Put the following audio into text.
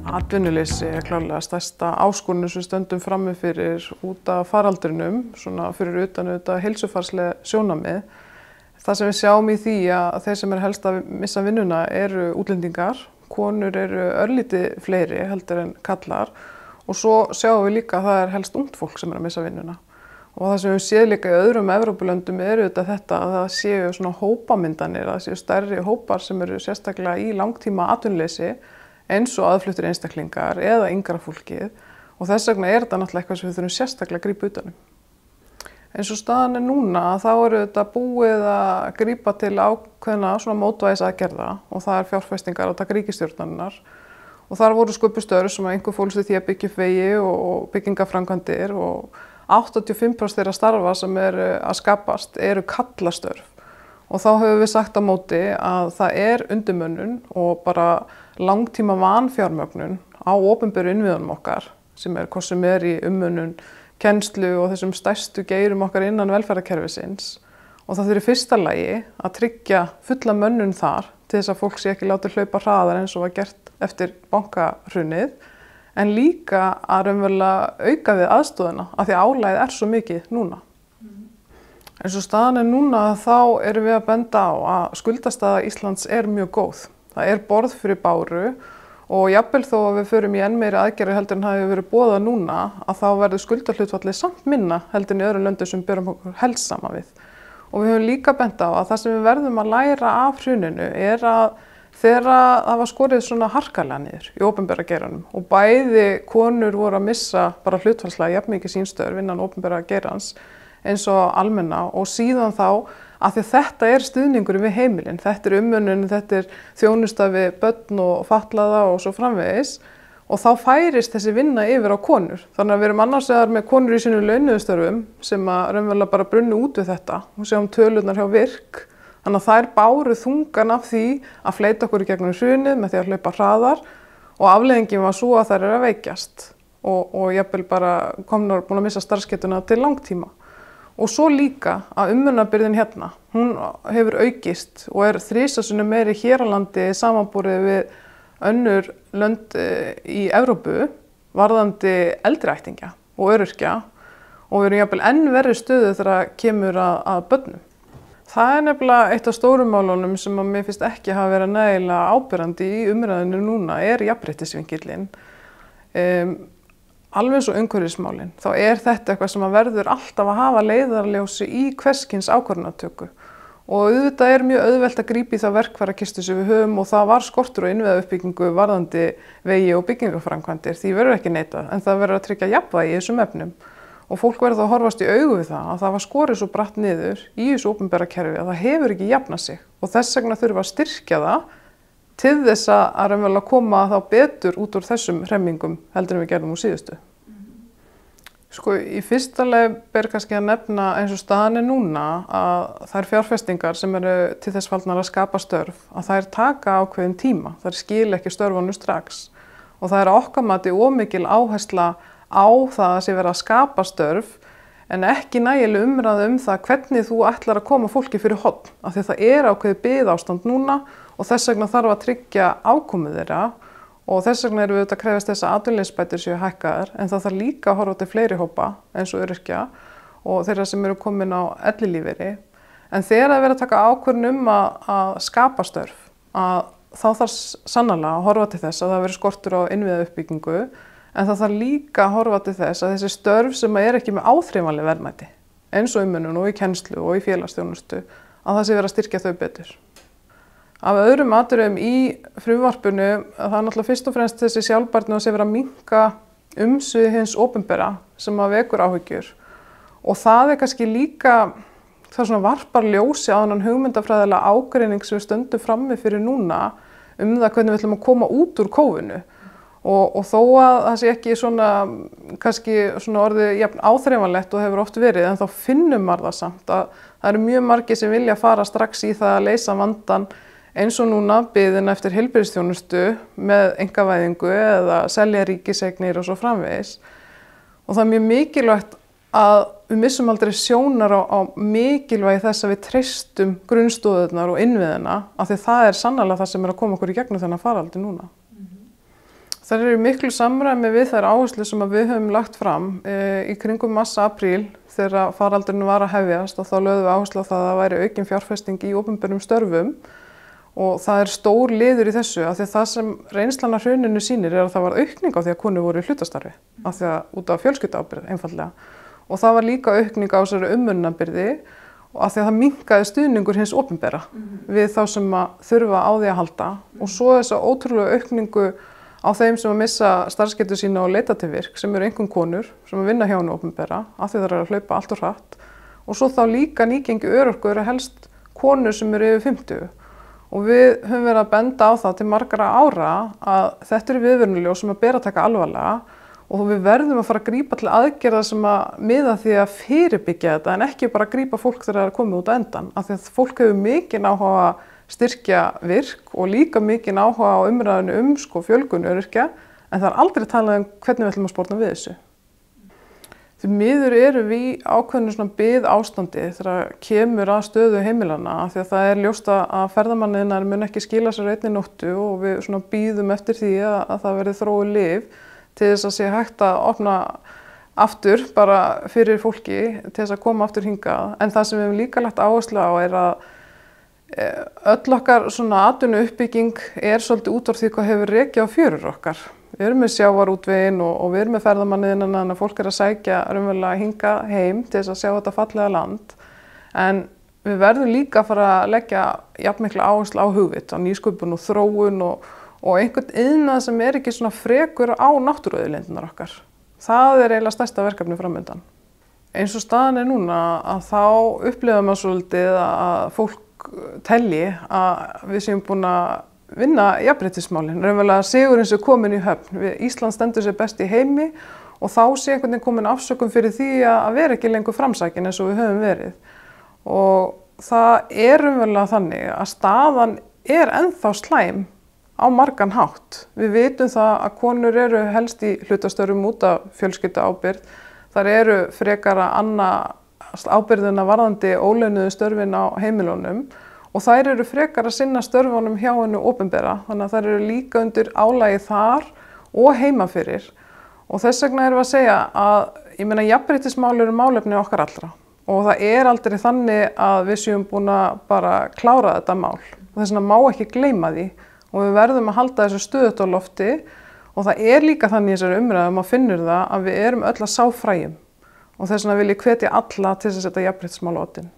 Atvinnuleysi klárlega stærsta áskorun sem við stöndum frammi fyrir út af faraldrinum, svona fyrir utan auðvitað heilsufarsleg sjónarmið. Það sem við sjáum í því að þeir sem helst að missa vinnuna eru útlendingar, konur eru örlítið fleiri heldur en karlar og svo sjáum við líka að það helst ungt fólk sem að missa vinnuna. Og það sem við séð líka í öðrum Evrópulöndum eru auðvitað þetta að það séu svona hópamyndanir, að það séu stærri hópar sem eru sérstaklega í langtíma atvinnuleysi eins og aðfluttir einstaklingar eða yngra fólkið og þess vegna er þetta náttúrulega eitthvað sem við þurfum sérstaklega að grípa utan um. Eins og staðan er núna þá eru þetta búið að grípa til ákveðna svona mótvægisaðgerða og það er fjárfestingar á taka ríkisstjórnarinnar og þar voru sköpuð störf sem einhver fólst í því að byggja upp vegi og byggingaframkvæmdir og 85% þeirra starfa sem eru að skapast eru kallastörf og þá höfum við sagt á móti að það er undirmönnun og bara langtíma vanfjármögnun á opinberu innviðunum okkar sem hvort sem í umönnun, kennslu og þessum stærstu geirum okkar innan velferðarkerfisins og það þurfi í fyrsta lagi að tryggja fulla mönnun þar til þess að fólk sé ekki látið hlaupa hraðar eins og var gert eftir bankahrunið en líka að raunverulega auka við aðstoðina af því álagið svo mikið núna. Eins og staðan er núna þá erum við að benda á að skuldastaða Íslands er mjög góð. Það er borð fyrir báru og jafnvel þó að við förum í enn meiri aðgerðir heldur en hafi verið boðað núna að þá verður skuldahlutfallið samt minna heldur en í öðrum löndum sem berum okkur helst saman við. Og við höfum líka bent á að það sem við verðum að læra af hruninu er að þegar það var skorið svona harkalega niður í opinbera geiranum og bæði konur voru að missa bara hlutfallslega jafn mikið sín störf innan opinbera geirans eins og almenna og síðan þá að því að þetta er stuðningur við heimilin, þetta er umönnun, þetta er þjónusta við börn og fatlaða og svo framvegis og þá færist þessi vinna yfir á konur. Þannig að við erum annars vegar með konur í sínum launuðustörfum sem að raunverulega bara brunnu út við þetta og sjáum tölurnar hjá Virk. Þannig að þær báru þungan af því að fleyta okkur í gegnum hrunið með því að hlaupa hraðar og afleiðingin var svo að þær eru að veikjast og jafnvel bara búin að missa starfsgetuna til langtíma. Og svo líka að umönnunarbyrðin hérna, hún hefur aukist og er 3 sinnum meiri hér á landi samanborið við önnur lönd í Evrópu varðandi eldri ættingja og öryrkja og við erum jafnvel enn verri stöðu þegar kemur að börnum. Það er nefnilega eitt af stórum málunum sem að mér finnst ekki hafa verið nægilega áberandi í umræðinu núna er jafnréttisvinkillinn. Alveg eins og umhverfismálin, þá er þetta eitthvað sem að verður alltaf að hafa leiðarljósi í hvers kyns ákvörðunartöku. Og auðvitað er mjög auðvelt að grípa í það verkfærakistu sem við höfum og það var skortur og innviðauppbyggingu varðandi vegi og byggingaframkvæmdir, því verður ekki neitað, en það verður að tryggja jafnvægi í þessum efnum. Og fólk verður að horfast í augu við það að það var skorið svo bratt niður í þessu opinbera kerfi að það hefur ekki jafnað sig og þess vegna þurfa að styrkja það til þess að raunverulega koma þá betur út úr þessum hremmingum heldur en við gerðum úr síðustu. Sko í fyrsta lagi ber kannski að nefna eins og staðan er núna að þær fjárfestingar sem eru til þess fallnar að skapa störf að þær taka ákveðin tíma, þær skila ekki störfunum strax og það er að okkar mati of mikil áhersla á það að sé verið að skapa störf en ekki nægileg umræða það hvernig þú ætlar að koma fólki fyrir horn af því að það er ákveðið biðástand núna og þess vegna þarf að tryggja afkomu þeirra og þess vegna erum við auðvitað að krefjast þess að atvinnuleysisbætur séu hækkaðar en það þarf líka að horfa til fleiri hópa eins og öryrkja og þeirra sem eru komin á ellilífeyri en þegar það er verið að taka ákvörðun að skapa störf að þá þarf sannarlega að horfa til þess að það veri skortur á innviðauppbyggingu en það þarf líka að horfa til þess að þessi störf sem er ekki með áþreifanleg verðmæti, eins og umönnun og í kennslu og í félagsþjónustu, að það sé verið að styrkja þau betur. Af öðrum atriðum í frumvarpinu, það er náttúrulega fyrst og fremst þessi sjálfbærni að sé verið að minnka umsvið hins opinbera sem að vekur áhyggjur. Og það er kannski líka, það svona varpar ljósi á þennan hugmyndafræðilega ágreining sem við stöndum frammi fyrir núna það hvernig við ætlum að koma út úr kófinu. Og þó að það sé ekki svona, kannski svona orðið jafn áþreifanlegt og hefur oft verið, en þá finnum maður það samt að það eru mjög margir sem vilja fara strax í það að leysa vandann eins og núna biðina eftir heilbrigðisþjónustu með einkavæðingu eða selja ríkiseignir og svo framvegis. Og það er mjög mikilvægt að við missum aldrei sjónar á mikilvægi þess að við treystum grunnstoðirnar og innviðina af því það er sannarlega það sem er að koma okkur í gegnum þennan faraldur núna. Það eru miklu samræmi við þær áherslur sem við höfum lagt fram í kringum mars-apríl þegar faraldurinn var að hefjast og þá lögðum við áherslu á það væri aukin fjárfesting í opinberum störfum og það stór liður í þessu af því að það sem reynslan af hruninu sýnir að það var aukning á því að konur voru í hlutastarfi af því að út af fjölskylduábyrgð einfaldlega og það var líka aukning á þessari umönnunarbyrði og af því að það minnkaði stuðningur hins opinbera við þá sem að þurfa á því að halda og svo þessa ótrúlega aukningu á þeim sem að missa starfsgetu sína og leita til virk sem eru einkum konur sem að vinna hjá hinu opinbera af því það að hlaupa allt og hratt og svo þá líka nýgengi örorku eru helst konur sem eru yfir 50 og við höfum verið að benda á það til margra ára að þetta eru viðvörunaljós sem að bera að taka alvarlega og við verðum að fara að grípa til aðgerða sem að miða því að fyrirbyggja þetta en ekki bara að grípa fólk þegar það er komið út á endan af því að fólk hefur mikinn áhuga að styrkja virk og líka mikinn áhuga á umræðinu fjölgun öryrkja en það aldrei talað hvernig við ætlum að sporna við þessu. Því miður erum við í ákveðnu svona bið ástandi þegar kemur að stöðu heimilanna af því að það ljóst að ferðamanniðnar mun ekki skila sér einni nóttu og við svona bíðum eftir því að það verði þróuð lyf til þess að sé hægt að opna aftur bara fyrir fólki til þess að koma aftur hingað en það sem við höfum líka lagt áherslu á að öll okkar svona atvinnuuppbygging svolítið út af því hvað hefur rekið á fjörur okkar. Við erum með sjávarútveginn og við erum með ferðamanniðina þannig að fólk að sækja raunverulega hingað heim til þess að sjá þetta fallega land. En við verðum líka að fara að leggja jafnmikla áherslu á hugvit, á nýsköpun og þróun og einhvern iðnað sem ekki svona frekur á náttúruauðlindirnar okkar. Það eiginlega stærsta verkefni framundan. Eins og staðan núna að þá upplifa maður svolítið að fólk telji að við séum búin að vinna jafnréttismálin. Raunverulega sigurinn sem komin í höfn. Ísland stendur sér best í heimi og þá sé einhvern veginn komin afsökun fyrir því að vera ekki lengur framsækin eins og við höfum verið. Og það raunverulega þannig að staðan ennþá slæm á margan hátt. Við vitum það að konur eru helst í hlutastörfum út af fjölskylduábyrgð. Þar eru frekar að anna ábyrgðina varðandi ólaunuðu störfin á heimilunum og þær eru frekar að sinna störfunum hjá hinu opinbera þannig að þær eru líka undir álagi þar og heima fyrir og þess vegna erum við að segja að jafnréttismál eru málefni okkar allra og það aldrei þannig að við séum búin að bara klára þetta mál og þess vegna má ekki gleyma því og við verðum að halda þessu stöðugt á lofti og það líka þannig í þessari umræðum að finnur það að við erum öll að sá fræjum og þess vegna vil ég hvetja alla til þess að setja jafnréttismál á oddinn.